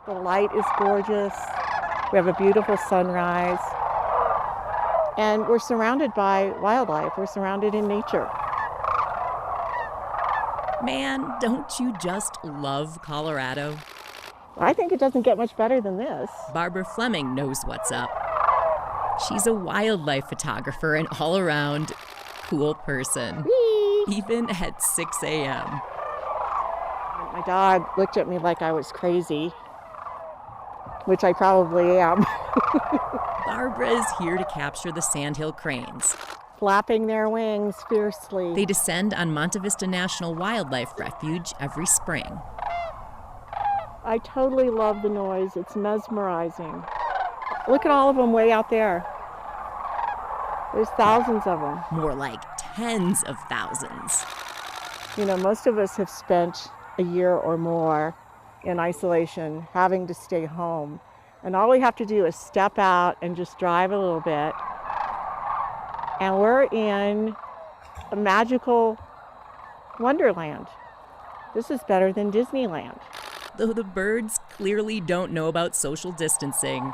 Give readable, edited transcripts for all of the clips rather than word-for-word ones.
The light is gorgeous. We have a beautiful sunrise. And we're surrounded by wildlife. We're surrounded in nature. Man, don't you just love Colorado? I think it doesn't get much better than this. Barbara Fleming knows what's up. She's a wildlife photographer and all-around cool person. Whee! Even at 6 a.m. My dog looked at me like I was crazy, which I probably am. Barbara is here to capture the sandhill cranes. Flapping their wings fiercely. They descend on Monte Vista National Wildlife Refuge every spring. I totally love the noise. It's mesmerizing. Look at all of them way out there. There's thousands of them. More like tens of thousands. You know, most of us have spent a year or more in isolation, having to stay home. And all we have to do is step out and just drive a little bit. And we're in a magical wonderland. This is better than Disneyland. Though the birds clearly don't know about social distancing,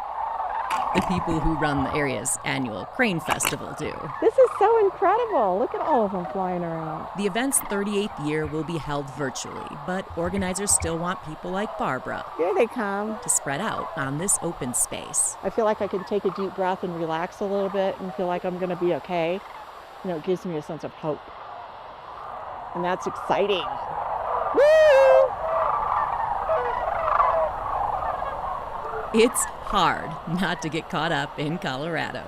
the people who run the area's annual Crane Festival do. This is so incredible. Look at all of them flying around. The event's 38th year will be held virtually, but organizers still want people like Barbara. Here they come. To spread out on this open space. I feel like I can take a deep breath and relax a little bit and feel like I'm going to be okay. You know, it gives me a sense of hope. And that's exciting. Woo! It's hard not to get caught up in Colorado.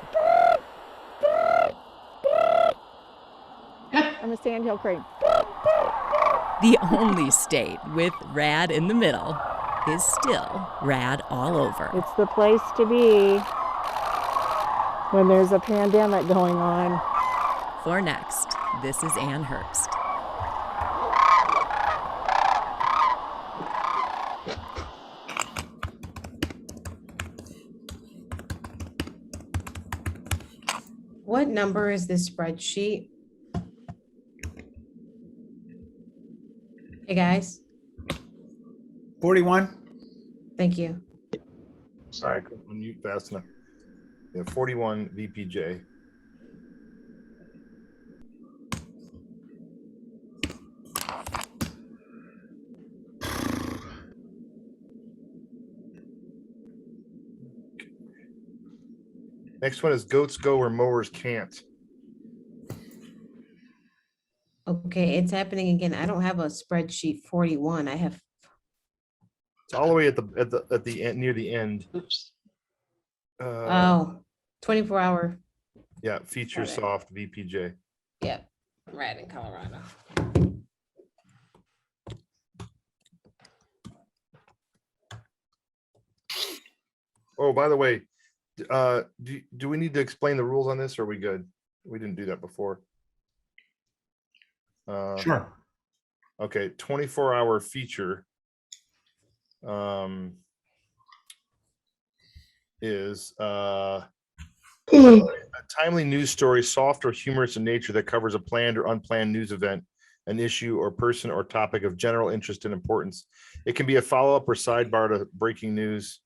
I'm a sandhill crane. The only state with rad in the middle is still rad all over. It's the place to be when there's a pandemic going on. For next, this is Ann Herbst. What number is this spreadsheet? Hey, guys. 41. Thank you. Sorry, I couldn't unmute fast enough. Yeah, 41 VPJ. Next one is goats go where mowers can't. Okay, it's happening again. I don't have a spreadsheet 41. I have. It's all the way at the end, near the end. Oops. Uh, 24-hour. Yeah, feature soft VPJ. Yep, right in Colorado. Oh, by the way, do we need to explain the rules on this, or are we good? We didn't do that before. Sure. Okay, 24-hour feature is a timely news story, soft or humorous in nature, that covers a planned or unplanned news event, an issue or person or topic of general interest and importance. It can be a follow-up or sidebar to breaking news.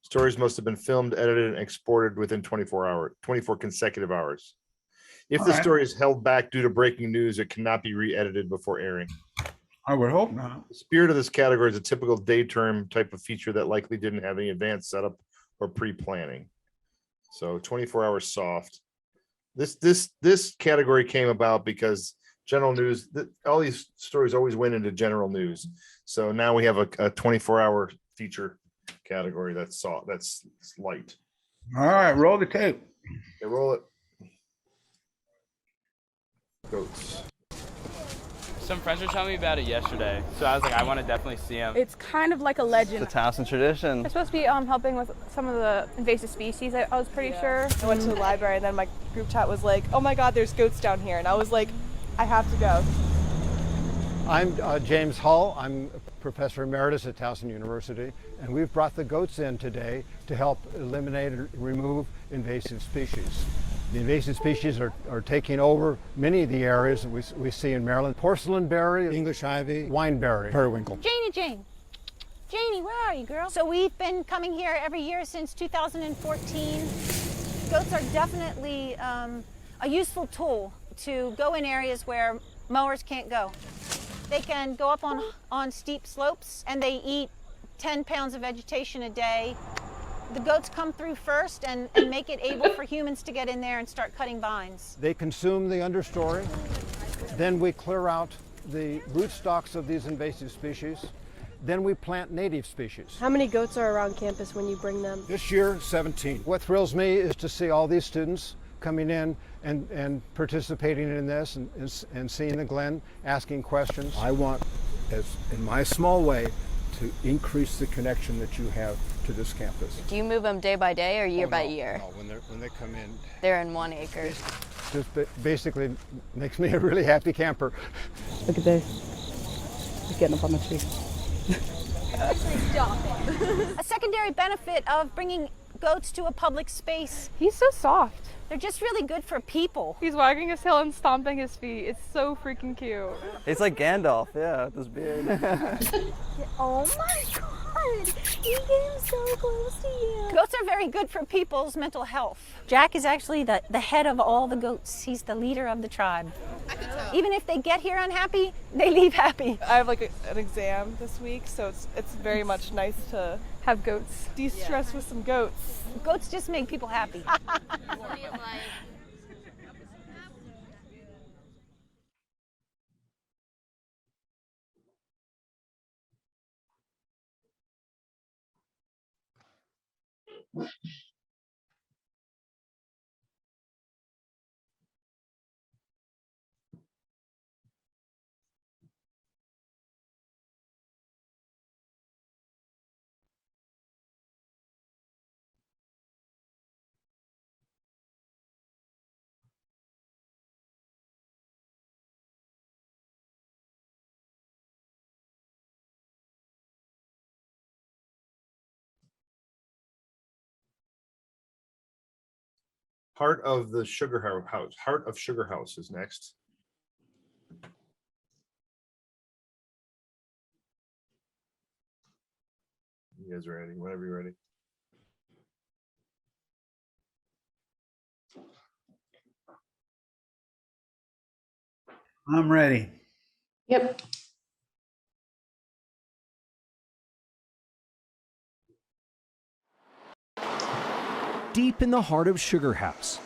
Stories must have been filmed, edited, and exported within 24 consecutive hours. If the story is held back due to breaking news, it cannot be re-edited before airing. I would hope not. The spirit of this category is a typical day term type of feature that likely didn't have any advanced setup or pre-planning. So 24 hours soft. This category came about because general news, all these stories always went into general news. So now we have a 24-hour feature category that's soft, that's light. All right, roll the tape. They roll it. Goats. Some friends were telling me about it yesterday, so I was like, I want to definitely see him. It's kind of like a legend. It's a Towson tradition. It's supposed to be helping with some of the invasive species, I was pretty sure. I went to the library and then my group chat was like, oh my God, there's goats down here. And I was like, I have to go. I'm James Hull. I'm Professor Emeritus at Towson University, and we've brought the goats in today to help eliminate or remove invasive species. The invasive species are taking over many of the areas that we see in Maryland. Porcelain berry, English ivy, wineberry, periwinkle. Janie Jane. Janie, where are you, girl? So we've been coming here every year since 2014. Goats are definitely a useful tool to go in areas where mowers can't go. They can go up on steep slopes, and they eat 10 pounds of vegetation a day. The goats come through first and make it able for humans to get in there and start cutting vines. They consume the understory. Then we clear out the rootstocks of these invasive species. Then we plant native species. How many goats are around campus when you bring them? This year, 17. What thrills me is to see all these students coming in and participating in this and seeing the Glen, asking questions. I want, as in my small way, to increase the connection that you have to this campus. Do you move them day by day or year by year? No, when they come in. They're in 1 acre. Just basically makes me a really happy camper. Look at this. He's getting up on the tree. A secondary benefit of bringing goats to a public space. He's so soft. They're just really good for people. He's wagging his tail and stomping his feet. It's so freaking cute. It's like Gandalf, yeah, with his beard. Oh my God, he came so close to you. Goats are very good for people's mental health. Jack is actually the head of all the goats. He's the leader of the tribe. Even if they get here unhappy, they leave happy. I have like an exam this week, so it's very much nice to have goats. De-stress with some goats. Goats just make people happy. Heart of the Sugar House. Heart of Sugar House is next. You guys are ready? Whenever you're ready. I'm ready. Yep. Deep in the heart of Sugar House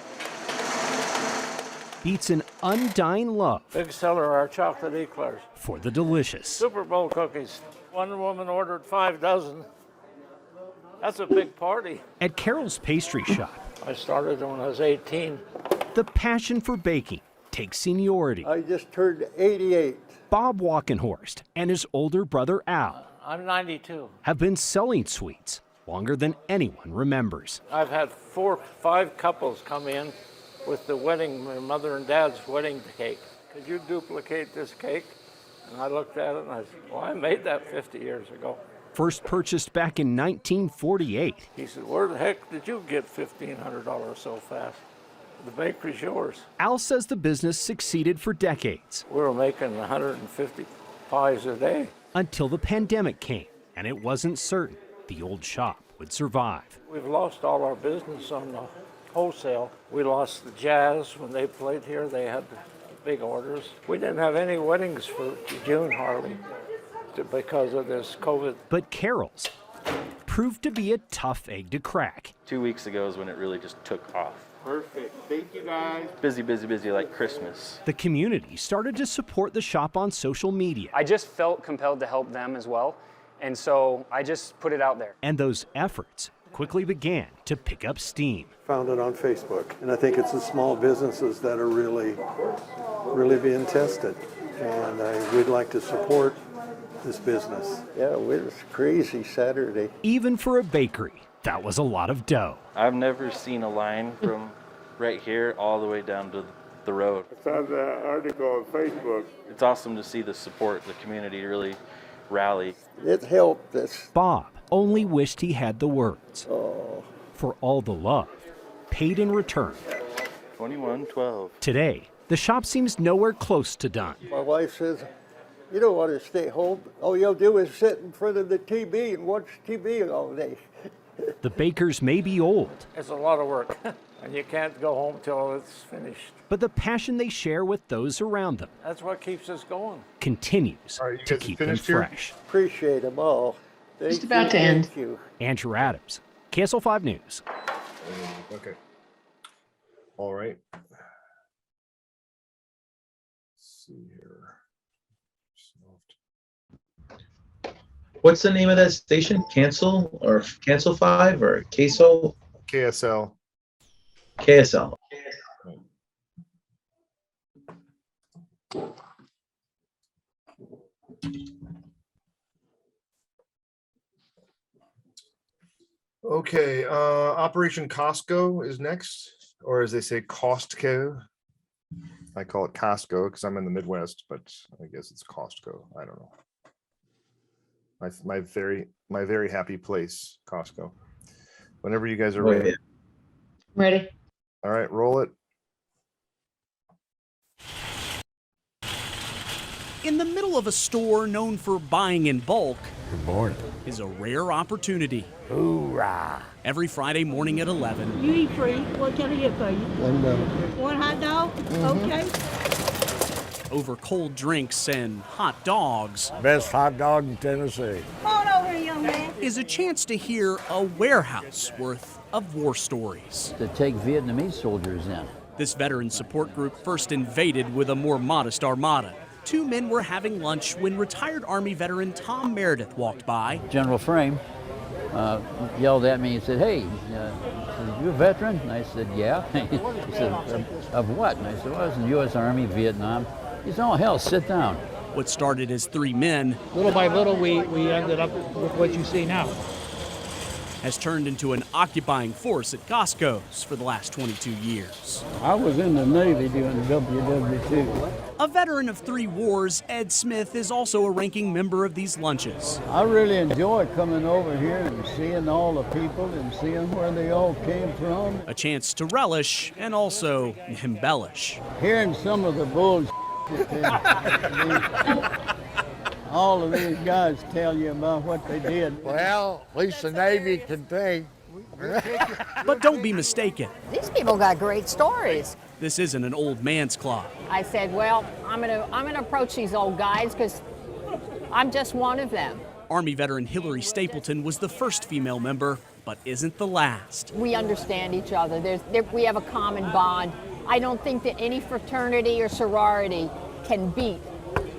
beats an undying love. Big seller, our chocolate eclairs. For the delicious. Super Bowl cookies. One woman ordered 5 dozen. That's a big party. At Carol's Pastry Shop, I started when I was 18. the passion for baking takes seniority. I just turned 88. Bob Walkenhorst and his older brother Al I'm 92. have been selling sweets longer than anyone remembers. I've had 4, 5 couples come in with the wedding, my mother and dad's wedding cake. Could you duplicate this cake? And I looked at it and I said, well, I made that 50 years ago. First purchased back in 1948. He said, where the heck did you get $1,500 so fast? The bakery's yours. Al says the business succeeded for decades. We were making 150 pies a day. Until the pandemic came, and it wasn't certain the old shop would survive. We've lost all our business on the wholesale. We lost the Jazz when they played here. They had the big orders. We didn't have any weddings for June hardly because of this COVID. But Carol's proved to be a tough egg to crack. 2 weeks ago is when it really just took off. Perfect. Thank you, guys. Busy, busy, busy like Christmas. The community started to support the shop on social media. I just felt compelled to help them as well, and so I just put it out there. And those efforts quickly began to pick up steam. Found it on Facebook, and I think it's the small businesses that are really being tested, and we'd like to support this business. Yeah, it was crazy Saturday. Even for a bakery, that was a lot of dough. I've never seen a line from right here all the way down to the road. I found that article on Facebook. It's awesome to see the support, the community really rally. It helped us. Bob only wished he had the words. Oh. For all the love paid in return. 21-12. Today, the shop seems nowhere close to done. My wife says, You don't want to stay home. All you'll do is sit in front of the TV and watch TV all day. The bakers may be old, It's a lot of work, and you can't go home till it's finished. but the passion they share with those around them That's what keeps us going. continues to keep them fresh. Appreciate them all. Just about to end. Thank you. Andrew Adams, KSL 5 News. Okay. All right. Let's see here. What's the name of that station? Cancel or Cancel 5 or KSL? KSL. KSL. Okay, Operation Costco is next, or as they say, Costco. I call it Costco because I'm in the Midwest, but I guess it's Costco. I don't know. My very happy place, Costco. Whenever you guys are ready. I'm ready. All right, roll it. In the middle of a store known for buying in bulk Good morning. is a rare opportunity. Hoorah. Every Friday morning at 11, You eat free. What can I get for you? One hot dog? Okay. over cold drinks and hot dogs, Best hot dog in Tennessee. Come on over here, young man. is a chance to hear a warehouse worth of war stories. To take Vietnamese soldiers in. This veteran support group first invaded with a more modest armada. Two men were having lunch when retired Army veteran Tom Meredith walked by. General Frame yelled at me and said, "Hey, you a veteran?" And I said, "Yeah." He said, "Of what?" And I said, "Well, I was in the U.S. Army, Vietnam." He said, "Oh, hell, sit down." What started as three men Little by little, we ended up with what you see now. has turned into an occupying force at Costco's for the last 22 years. I was in the Navy doing WW2. A veteran of 3 wars, Ed Smith is also a ranking member of these lunches. I really enjoy coming over here and seeing all the people and seeing where they all came from. A chance to relish and also embellish. Hearing some of the bullshit that all of these guys tell you about what they did. Well, at least the Navy can think. But don't be mistaken. These people got great stories. This isn't an old man's club. I said, well, I'm gonna approach these old guys because I'm just one of them. Army veteran Hillary Stapleton was the first female member, but isn't the last. We understand each other. We have a common bond. I don't think that any fraternity or sorority can beat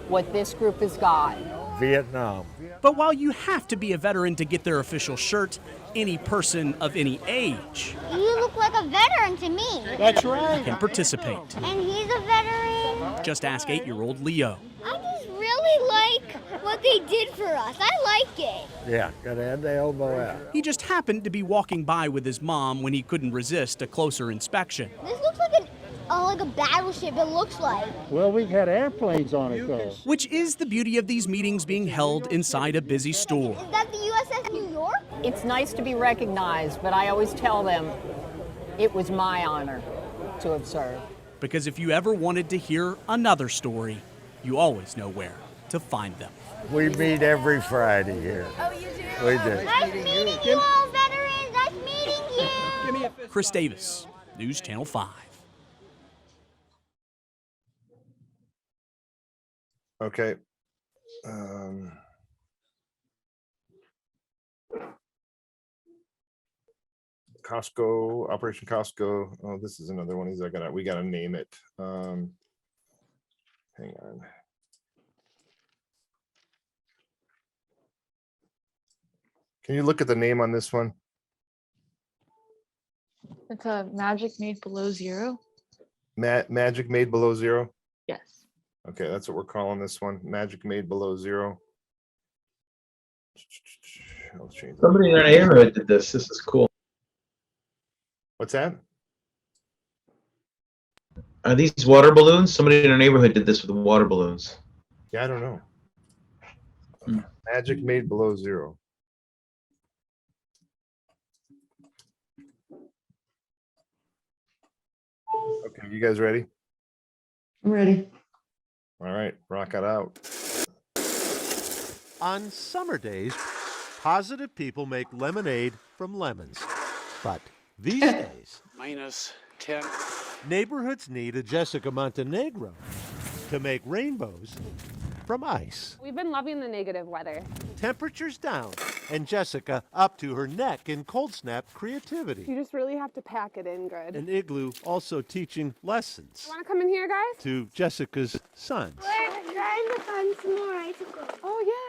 what this group has got. Vietnam. But while you have to be a veteran to get their official shirt, any person of any age You look like a veteran to me. That's right. can participate. And he's a veteran. Just ask 8-year-old Leo. I just really like what they did for us. I like it. Yeah, gotta have the elbow out. He just happened to be walking by with his mom when he couldn't resist a closer inspection. This looks like a battleship, it looks like. Well, we've had airplanes on it, though. Which is the beauty of these meetings being held inside a busy store. Is that the USS New York? It's nice to be recognized, but I always tell them it was my honor to have served. Because if you ever wanted to hear another story, you always know where to find them. We meet every Friday here. Oh, you do? We do. Nice meeting you all, veterans. Nice meeting you. Chris Davis, News Channel 5. Okay. Costco, Operation Costco. Oh, this is another one. We gotta name it. Hang on. Can you look at the name on this one? It's a magic made below zero. Magic Made Below Zero? Yes. Okay, that's what we're calling this one. Magic Made Below Zero. Let's change that. Somebody in our neighborhood did this. This is cool. What's that? Are these water balloons? Somebody in our neighborhood did this with water balloons. Yeah, I don't know. Magic Made Below Zero. Okay, you guys ready? I'm ready. All right, rock it out. On summer days, positive people make lemonade from lemons. But these days, -10. neighborhoods need a Jessica Montenegro to make rainbows from ice. We've been loving the negative weather. Temperatures down, and Jessica up to her neck in cold snap creativity. You just really have to pack it in good. An igloo also teaching lessons Want to come in here, guys? to Jessica's sons. We're trying to find some more icicles. Oh, yeah.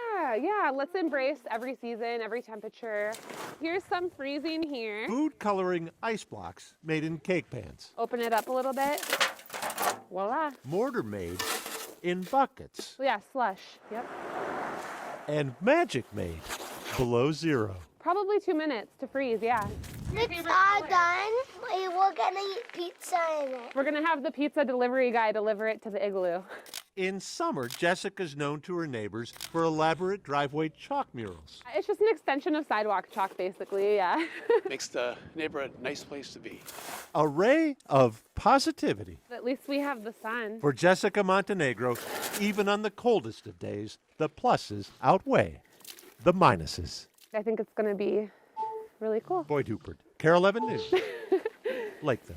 Let's embrace every season, every temperature. Here's some freezing here. Food coloring ice blocks made in cake pans. Open it up a little bit. Voila. Mortar made in buckets. Yeah, slush. Yep. And magic made below zero. Probably 2 minutes to freeze, yeah. It's all done. We're gonna eat pizza in it. We're gonna have the pizza delivery guy deliver it to the igloo. In summer, Jessica's known to her neighbors for elaborate driveway chalk murals. It's just an extension of sidewalk chalk, basically, yeah. Makes the neighborhood a nice place to be. A ray of positivity. At least we have the sun. For Jessica Montenegro, even on the coldest of days, the pluses outweigh the minuses. I think it's gonna be really cool. Boyd Hupert, Care 11 News, Lakeville.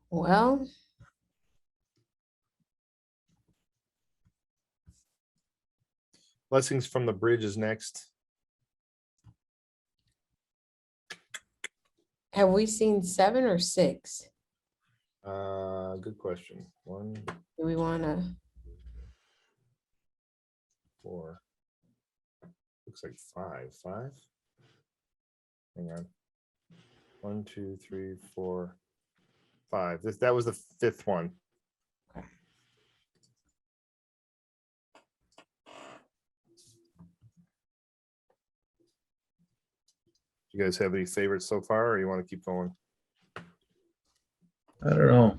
Well, Blessings from the Bridge is next. have we seen 7 or 6? Good question. 1, Do we want to? 4. Looks like 5. 5. Hang on. 1, 2, 3, 4, 5. That was the 5th one. Okay. You guys have any favorites so far, or you want to keep going? I don't know.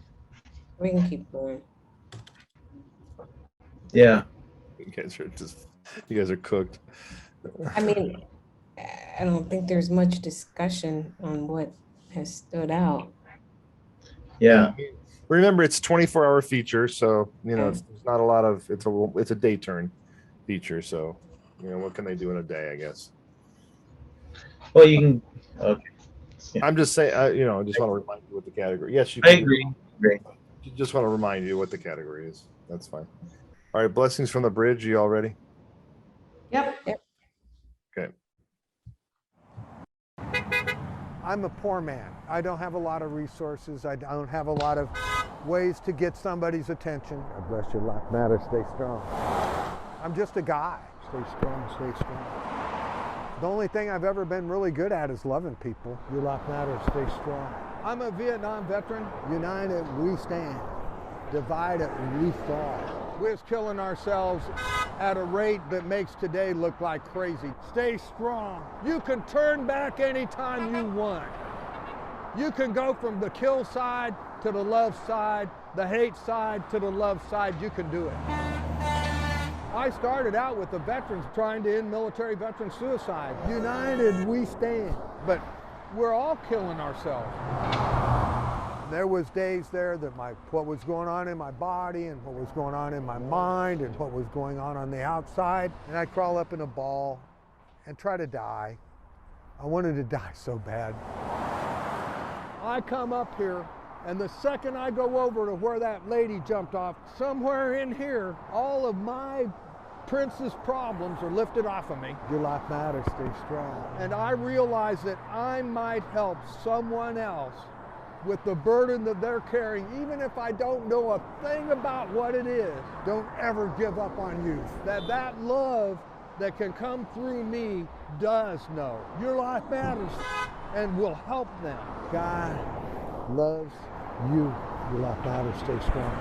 We can keep going. Yeah. You guys are cooked. I mean, I don't think there's much discussion on what has stood out. Yeah. Remember, it's 24-hour feature, so it's not a lot of. It's a day turn feature, so what can they do in a day? I guess. Well, you can. Okay. Yeah. I'm just saying. I just want to remind you what the category. Yes, you. I agree. Just want to remind you what the category is. That's fine. All right, Blessings from the Bridge. You all ready? Yep. Okay. I'm a poor man. I don't have a lot of resources. I don't have a lot of ways to get somebody's attention. God bless your life matters. Stay strong. I'm just a guy. Stay strong. Stay strong. The only thing I've ever been really good at is loving people. Your life matters. Stay strong. I'm a Vietnam veteran. United we stand. Divided we fall. We're killing ourselves at a rate that makes today look like crazy. Stay strong. You can turn back anytime you want. You can go from the kill side to the love side, the hate side to the love side. You can do it. I started out with the veterans trying to end military veteran suicide. United we stand. But we're all killing ourselves. There was days there that what was going on in my body and what was going on in my mind and what was going on the outside, and I'd crawl up in a ball and try to die. I wanted to die so bad. I come up here, and the second I go over to where that lady jumped off, somewhere in here, all of my Prince's problems are lifted off of me. Your life matters. Stay strong. And I realize that I might help someone else with the burden that they're carrying, even if I don't know a thing about what it is. Don't ever give up on youth. That love that can come through me does know. Your life matters and will help them. God loves you. Your life matters. Stay strong.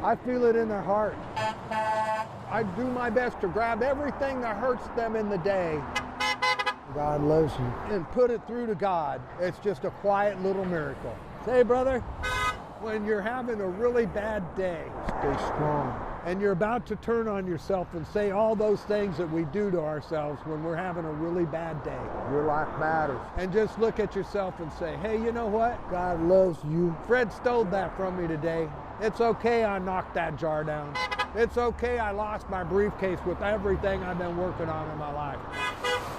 I feel it in their heart. I do my best to grab everything that hurts them in the day. God loves you. And put it through to God. It's just a quiet little miracle. Say, brother, when you're having a really bad day, stay strong. And you're about to turn on yourself and say all those things that we do to ourselves when we're having a really bad day. Your life matters. And just look at yourself and say, hey, you know what? God loves you. Fred stole that from me today. It's okay I knocked that jar down. It's okay I lost my briefcase with everything I've been working on in my life.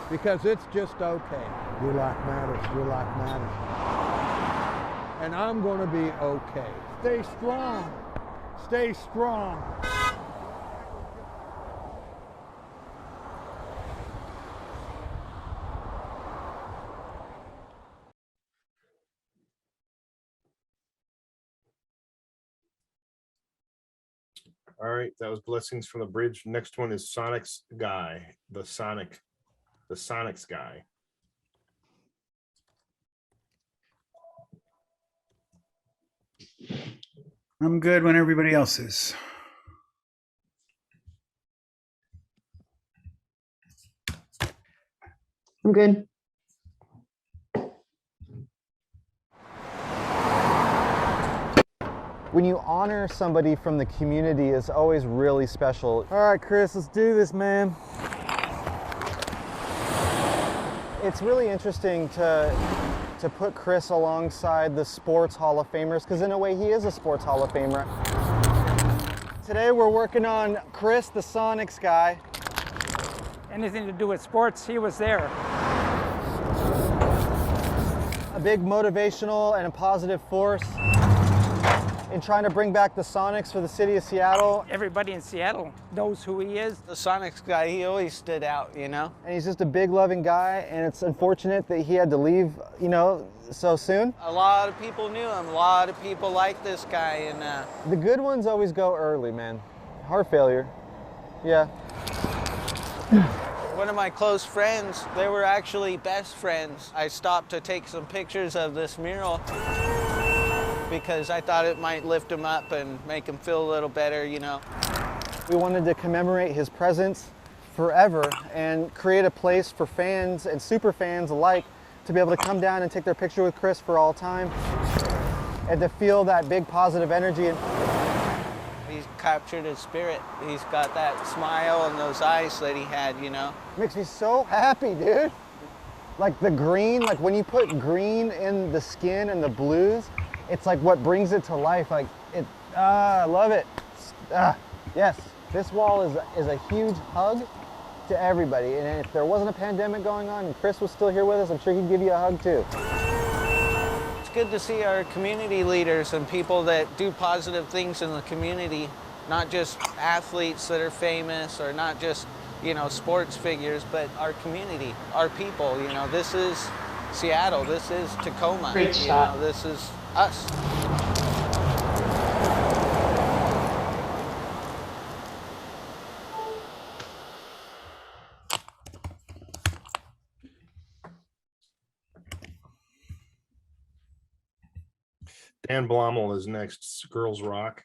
Because it's just okay. Your life matters. Your life matters. And I'm going to be okay. Stay strong. Stay strong. All right, that was Blessings from the Bridge. Next one is Sonic's Guy, the Sonic's Guy. I'm good when everybody else is. I'm good. When you honor somebody from the community, it's always really special. All right, Chris, let's do this, man. It's really interesting to put Chris alongside the sports Hall of Famers, because in a way he is a sports Hall of Famer. Today we're working on Chris, the Sonics guy. Anything to do with sports, he was there. A big motivational and a positive force in trying to bring back the Sonics for the city of Seattle. Everybody in Seattle knows who he is. The Sonics guy, he always stood out, you know? And he's just a big, loving guy, and it's unfortunate that he had to leave, you know, so soon. A lot of people knew him. A lot of people liked this guy, and the good ones always go early, man. Heart failure. Yeah. one of my close friends, they were actually best friends. I stopped to take some pictures of this mural because I thought it might lift him up and make him feel a little better, you know. We wanted to commemorate his presence forever and create a place for fans and super fans alike to be able to come down and take their picture with Chris for all time and to feel that big positive energy. He's captured his spirit. He's got that smile and those eyes that he had, you know. Makes me so happy, dude. Like the green, like when you put green in the skin and the blues, it's like what brings it to life. Like it, I love it. Yes, this wall is a huge hug to everybody. And if there wasn't a pandemic going on and Chris was still here with us, I'm sure he'd give you a hug too. It's good to see our community leaders and people that do positive things in the community, not just athletes that are famous or not just, you know, sports figures, but our community, our people. You know, this is Seattle, this is Tacoma, Great shot. You know, this is us. Dan Blommel is next, Girls Rock.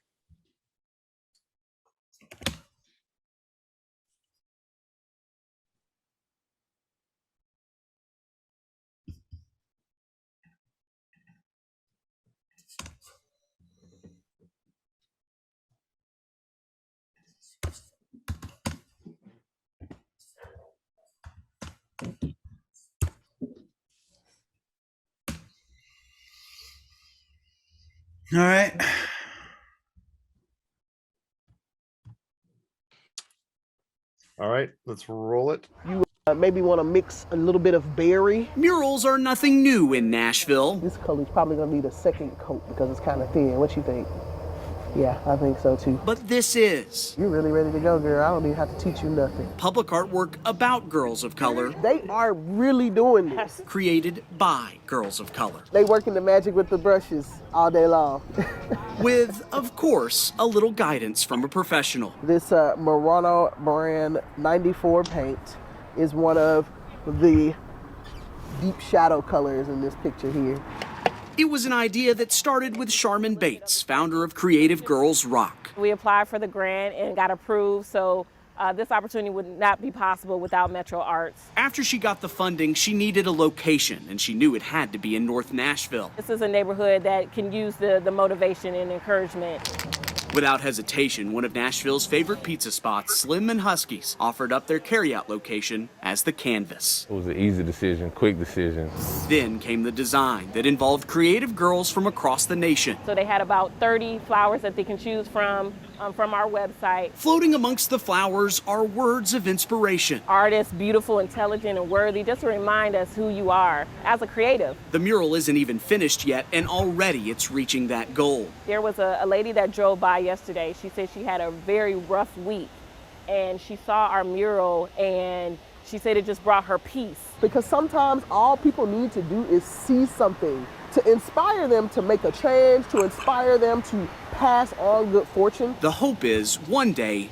All right. All right, let's roll it. You maybe want to mix a little bit of berry. Murals are nothing new in Nashville. This color's probably going to need a second coat because it's kind of thin. What you think? Yeah, I think so too. But this is. You're really ready to go, girl. I don't even have to teach you nothing. Public artwork about girls of color. They are really doing this. Created by girls of color. They working the magic with the brushes all day long. With, of course, a little guidance from a professional. This Murano brand 94 paint is one of the deep shadow colors in this picture here. It was an idea that started with Charmin Bates, founder of Creative Girls Rock. We applied for the grant and got approved, so this opportunity would not be possible without Metro Arts. After she got the funding, she needed a location, and she knew it had to be in North Nashville. This is a neighborhood that can use the motivation and encouragement. Without hesitation, one of Nashville's favorite pizza spots, Slim and Husky's, offered up their carryout location as the canvas. It was an easy decision, quick decision. Then came the design that involved creative girls from across the nation. So they had about 30 flowers that they can choose from our website. Floating amongst the flowers are words of inspiration. Artists, beautiful, intelligent, and worthy, just to remind us who you are as a creative. The mural isn't even finished yet, and already it's reaching that goal. There was a lady that drove by yesterday. She said she had a very rough week, and she saw our mural, and she said it just brought her peace. Because sometimes all people need to do is see something to inspire them to make a change, to inspire them to pass on good fortune. The hope is one day,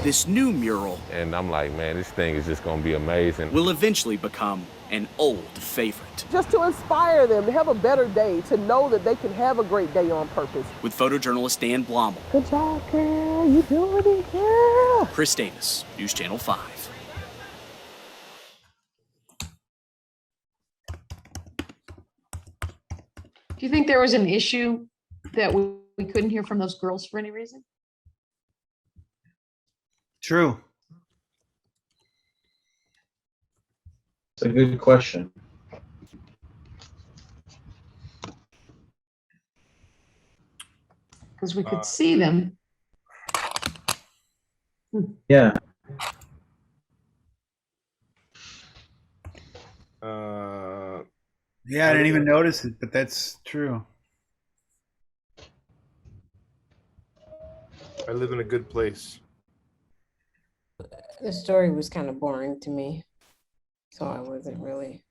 this new mural, And I'm like, man, this thing is just gonna be amazing. will eventually become an old favorite. Just to inspire them to have a better day, to know that they can have a great day on purpose. With photojournalist Dan Blommel, Good job, girl. You doing it, girl. Chris Davis, News Channel 5. Do you think there was an issue that we couldn't hear from those girls for any reason? True. It's a good question. Because we could see them. Yeah. Yeah, I didn't even notice it, but that's true. I live in a good place. The story was kind of boring to me, so I wasn't really.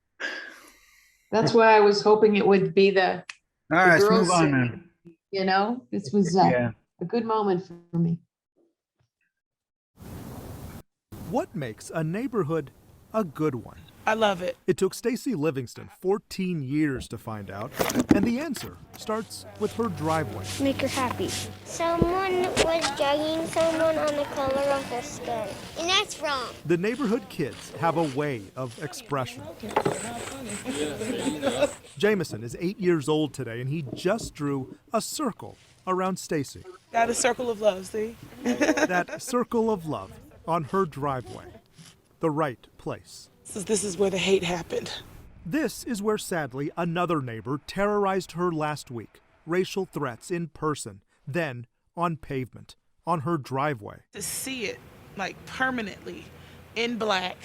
That's why I was hoping it would be the All right, let's girls move on, singing. man. You know, this was Yeah. a good moment for me. What makes a neighborhood a good one? I love it. It took Stacy Livingston 14 years to find out, and the answer starts with her driveway. Make her happy. Someone was judging someone on the color of their skin, and that's wrong. The neighborhood kids have a way of expression. Jameson is 8 years old today, and he just drew a circle around Stacy. Got a circle of love, see? That circle of love on her driveway. The right place. This is where the hate happened. This is where, sadly, another neighbor terrorized her last week. Racial threats in person, then on pavement, on her driveway. To see it, like, permanently in black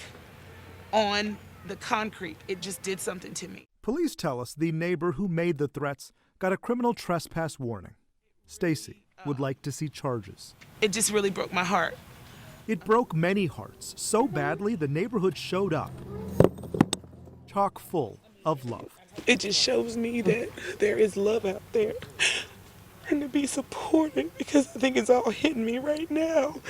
on the concrete, it just did something to me. Police tell us the neighbor who made the threats got a criminal trespass warning. Stacy would like to see charges. It just really broke my heart. It broke many hearts, so badly the neighborhood showed up, chock full of love. It just shows me that there is love out there and to be supported, because I think it's all hitting me right now.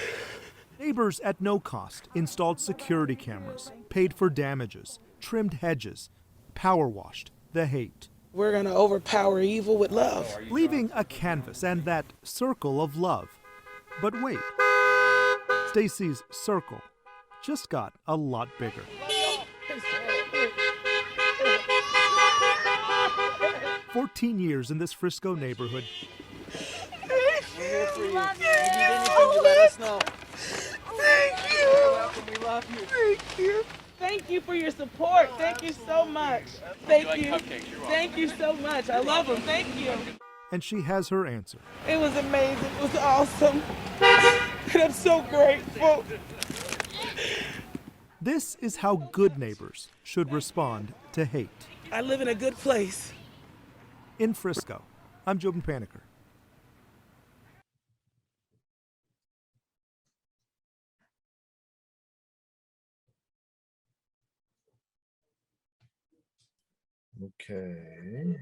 Neighbors at no cost installed security cameras, paid for damages, trimmed hedges, power washed the hate. We're gonna overpower evil with love. Leaving a canvas and that circle of love. But wait. Stacy's circle just got a lot bigger. 14 years in this Frisco neighborhood. We're here for you. If you need anything, you let us know. Thank you. You're welcome. We love you. Thank you. Thank you for your support. Thank you so much. Thank you. Thank you so much. I love them. Thank you. And she has her answer. It was amazing. It was awesome. And I'm so grateful. This is how good neighbors should respond to hate. I live in a good place. In Frisco, I'm Jobin Paniker. Okay.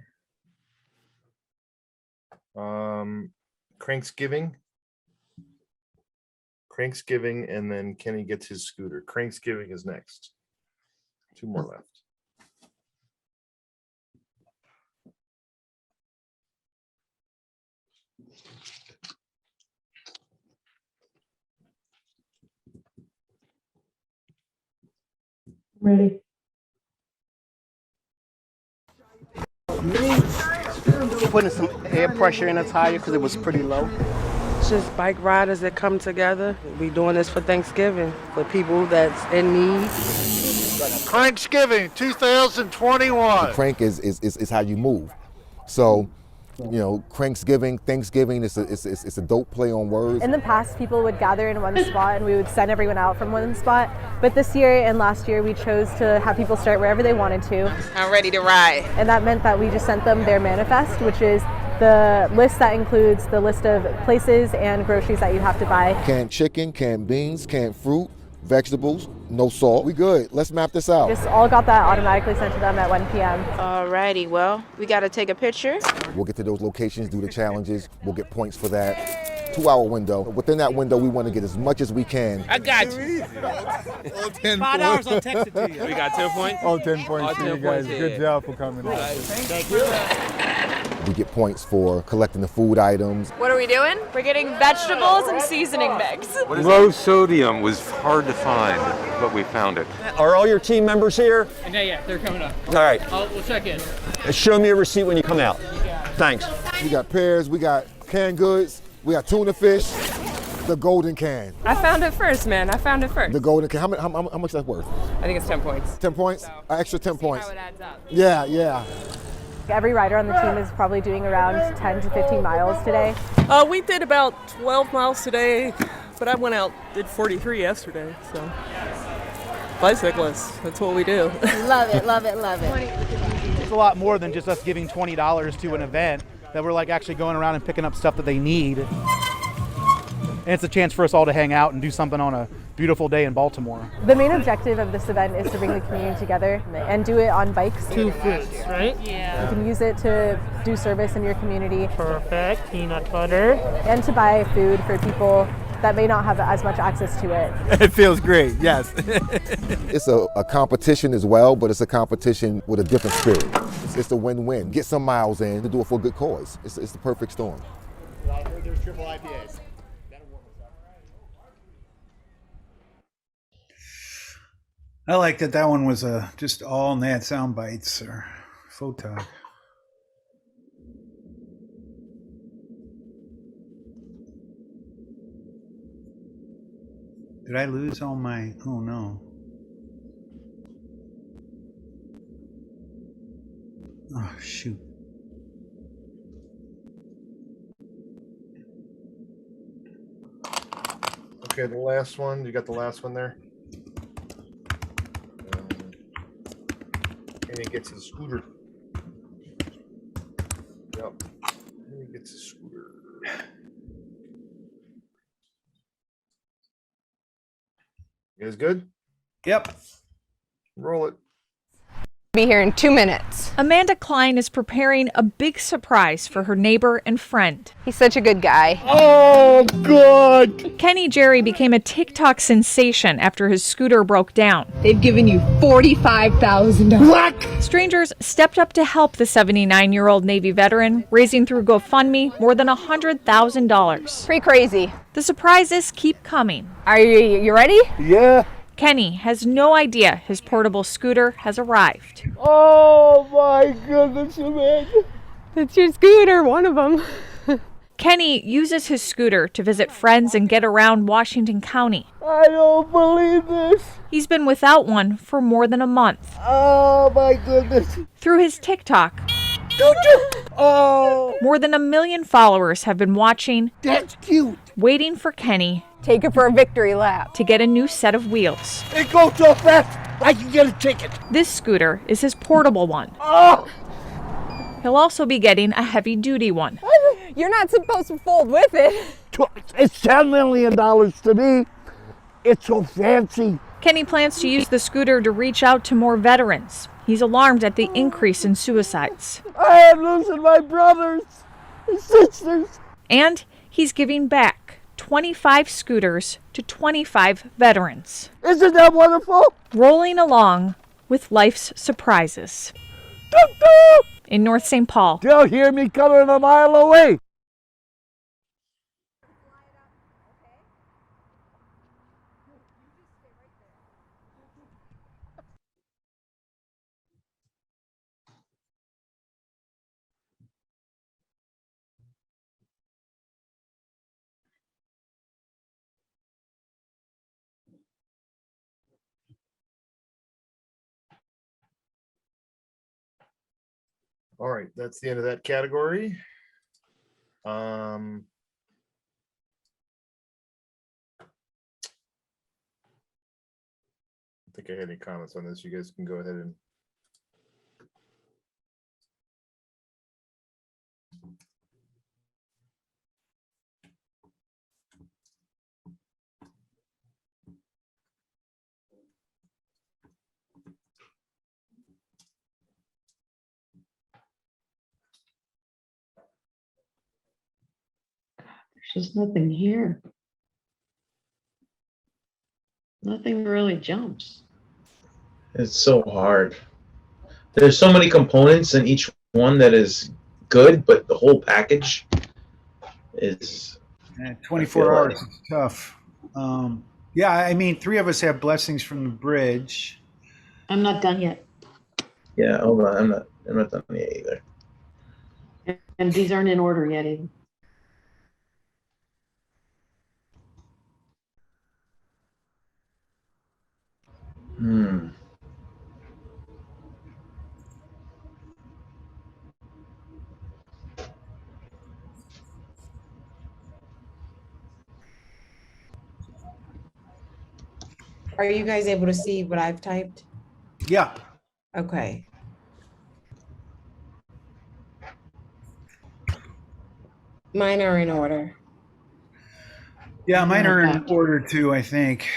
Cranksgiving. Cranksgiving, and then Kenny gets his scooter. Cranksgiving is next. 2 more left. Ready. Putting some air pressure in the tire because it was pretty low. It's just bike riders that come together. We doing this for Thanksgiving, for people that's in need. Cranksgiving 2021. Crank is how you move. So, you know, Cranksgiving, Thanksgiving, it's a dope play on words. In the past, people would gather in one spot and we would send everyone out from one spot. But this year and last year, we chose to have people start wherever they wanted to. I'm ready to ride. And that meant that we just sent them their manifest, which is the list that includes the list of places and groceries that you have to buy. Canned chicken, canned beans, canned fruit, vegetables, no salt. We good. Let's map this out. Just all got that automatically sent to them at 1 p.m. Alrighty, well, we gotta take a picture. We'll get to those locations, do the challenges. We'll get points for that. 2-hour window. Within that window, we want to get as much as we can. I got you. All 10 $5 I'll points. text it to you. We got 10 points? All 10 points All to 10 you guys. points, Good yeah. job for coming out. Thank you. We get points for collecting the food items. What are we doing? We're getting vegetables and seasoning mix. Low sodium was hard to find, but we found it. Are all your team members here? Yeah, they're coming up. All right. We'll check in. Show me a receipt when you come out. Thanks. We got pears, we got canned goods, we got tuna fish, the golden can. I found it first, man. I found it first. The golden can. How much is that worth? I think it's 10 points. 10 points? An extra 10 points. How it adds up. Yeah. Every rider on the team is probably doing around 10 to 15 miles today. We did about 12 miles today, but I went out, did 43 yesterday, so. Bicyclists, that's what we do. Love it, love it, love it. It's a lot more than just us giving $20 to an event, that we're like actually going around and picking up stuff that they need. And it's a chance for us all to hang out and do something on a beautiful day in Baltimore. The main objective of this event is to bring the community together and do it on bikes. 2 fruits, right? Yeah. You can use it to do service in your community. Perfect. Peanut butter. And to buy food for people that may not have as much access to it. It feels great, yes. It's a competition as well, but it's a competition with a different spirit. It's a win-win. Get some miles in to do it for a good cause. It's the perfect storm. I heard there's triple IPAs. I like that one was just all Nat sound bites or photog. Did I lose all my, oh no. Oh shoot. Okay, the last one. You got the last one there? And he gets his scooter. Yep. And he gets his scooter. You guys good? Yep. Roll it. Be here in 2 minutes. Amanda Klein is preparing a big surprise for her neighbor and friend. He's such a good guy. Oh, good. Kenny Jerry became a TikTok sensation after his scooter broke down. They've given you $45,000. What? Strangers stepped up to help the 79-year-old Navy veteran, raising through GoFundMe more than $100,000. Pretty crazy. The surprises keep coming. Are you ready? Yeah. Kenny has no idea his portable scooter has arrived. Oh my goodness, Amanda. It's your scooter, one of them. Kenny uses his scooter to visit friends and get around Washington County. I don't believe this. He's been without one for more than a month. Oh my goodness. Through his TikTok, Oh, more than 1 million followers have been watching, that's cute. waiting for Kenny Take it for a victory lap. to get a new set of wheels. It goes so fast, I can get a ticket. This scooter is his portable one. Oh, He'll also be getting a heavy-duty one. You're not supposed to fold with it. it's $10 million to me. It's so fancy. Kenny plans to use the scooter to reach out to more veterans. He's alarmed at the increase in suicides. I am losing my brothers and sisters. And he's giving back 25 scooters to 25 veterans. Isn't that wonderful? Rolling along with life's surprises. In North St. Paul, They'll hear me coming a mile away. All right, that's the end of that category. I think I had any comments on this. You guys can go ahead and. There's just nothing here. Nothing really jumps. It's so hard. There's so many components in each one that is good, but the whole package is 24 hours is tough. Yeah, I mean, 3 of us have blessings from the bridge. I'm not done yet. Yeah, hold on. I'm not done yet either. And these aren't in order yet either. Are you guys able to see what I've typed? Yeah. Okay. Mine are in order. Yeah, mine are in order too, I think.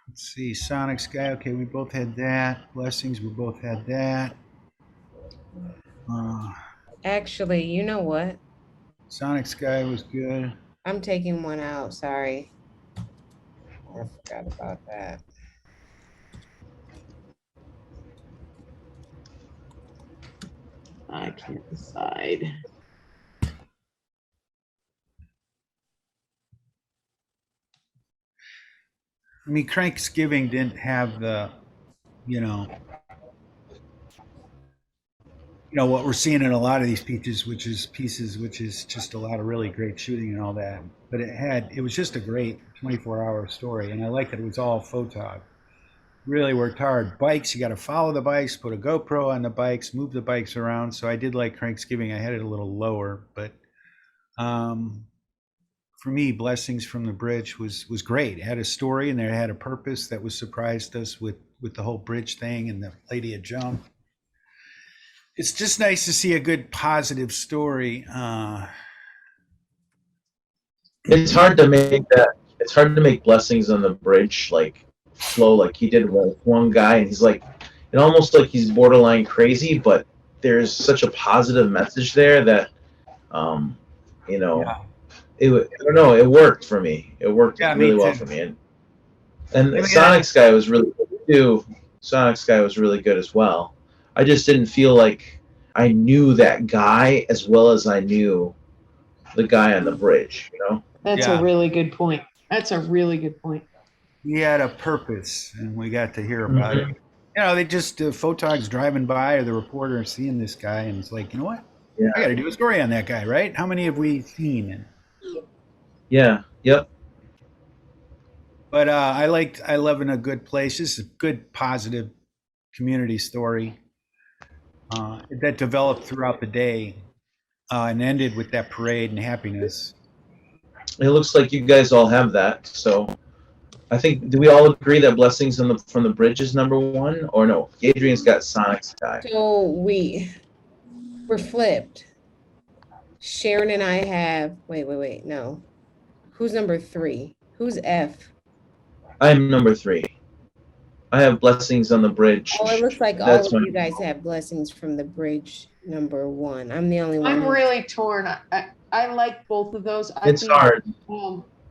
Let's see, Sonic Sky. Okay, we both had that. Blessings, we both had that. Actually, you know what? Sonic Sky was good. I'm taking one out. Sorry. I forgot about that. I can't decide. I mean, Cranksgiving didn't have the, you know, what we're seeing in a lot of these pieces, which is just a lot of really great shooting and all that. But it was just a great 24-hour story, and I like that it was all photog. Really worked hard. Bikes, you got to follow the bikes, put a GoPro on the bikes, move the bikes around. So I did like Cranksgiving. I had it a little lower, but for me, Blessings from the Bridge was great. It had a story and it had a purpose that was surprised us with the whole bridge thing and the lady had jumped. It's just nice to see a good positive story. It's hard to make that. It's hard to make Blessings on the Bridge like flow like he did with one guy, and he's like, it almost like he's borderline crazy, but there's such a positive message there that, you know, I don't know, it worked for me. It worked really well for me, and Sonic Sky was really good too. Sonic Sky was really good as well. I just didn't feel like I knew that guy as well as I knew the guy on the bridge, you know? That's a really good point. That's a really good point. He had a purpose, and we got to hear about it. You know, they just photog's driving by, or the reporter seeing this guy, and it's like, you know what? Yeah. I got to do a story on that guy, right? How many have we seen? Yeah. Yep. But I love In a Good Place. This is a good, positive community story that developed throughout the day and ended with that parade and happiness. It looks like you guys all have that. So I think, do we all agree that Blessings from the Bridge is number 1? Or no? Adrian's got Sonic Sky. So we're flipped. Sharon and I have, wait, no. Who's number 3? Who's F? I'm number 3. I have Blessings on the Bridge. Oh, it looks like all of you guys have Blessings from the Bridge number 1. I'm the only one. I'm really torn. I like both of those. It's hard.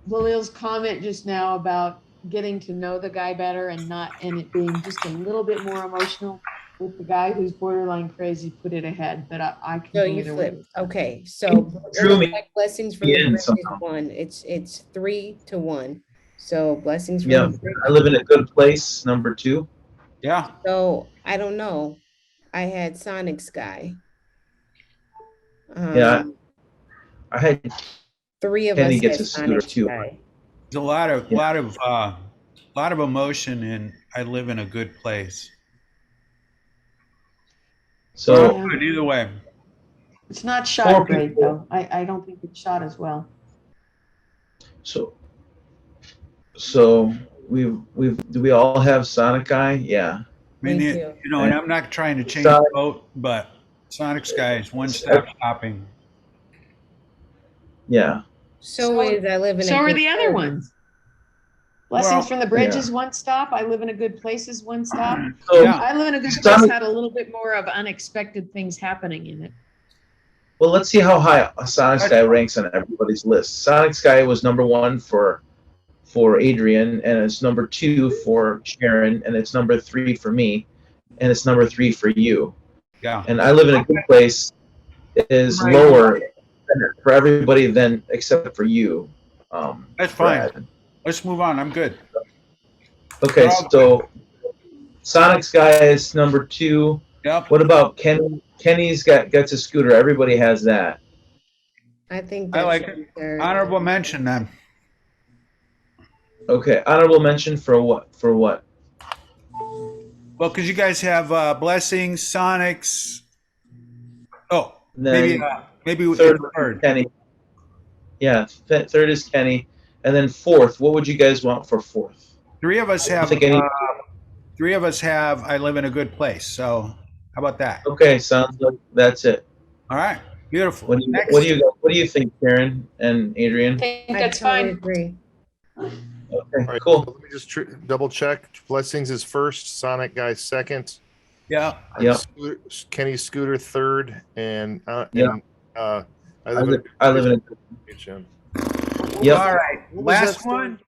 Lalil's comment just now about getting to know the guy better and it being just a little bit more emotional with the guy who's borderline crazy put it ahead. But I can So go you either way. flip. Okay, so it looks like Blessings from the Bridge is 1. It's 3-1. So Blessings from the Bridge. I Live in a Good Place, number 2. Yeah. So I don't know. I had Sonic Sky. Yeah. I had 3 of Kenny us gets had a scooter Sonic too. Sky. There's a lot of emotion in I Live in a Good Place. So Good either way. It's not shot great though. I don't think it's shot as well. So do we all have Sonic Guy? Yeah. I mean, Thank you you. know, and I'm not trying to change Sonic- the boat, but Sonic Sky is one-stop shopping. Yeah. So is I live in. So a are good the other place. ones. Blessings Well, from the Bridge yeah. is one stop. I live in a good place is one stop. So Yeah. I live in a good place Sonic- had a little bit more of unexpected things happening in it. Well, let's see how high Sonic Sky ranks on everybody's list. Sonic Sky was number 1 for Adrian, and it's number 2 for Sharon, and it's number 3 for me, and it's number 3 for you. Yeah. And I live in a good place is Right. lower for everybody than except for you. That's fine. Brad. Let's move on. I'm good. Okay, We're all so Sonic Sky is number 2. Yep. What about Kenny? Kenny's gets a scooter. Everybody has that. I think I that like should be it. third. Honorable mention then. Okay, honorable mention for what? For what? Well, because you guys have Blessings, Sonics. Oh, Then maybe third. Kenny. Yeah, third is Kenny, and then fourth. What would you guys want for fourth? Three of us have. think any- I live in a good place. So, how about that? Okay, sounds like that's it. All right, beautiful. What do you think, Karen and Adrian? I think I that's totally fine. agree. Okay, All right, cool. so let me just double check. Blessings is first, Sonic Guy second. Yeah. Yep. Kenny Scooter third, and I I live in a Jim. Yep. All right, What was last that story? one.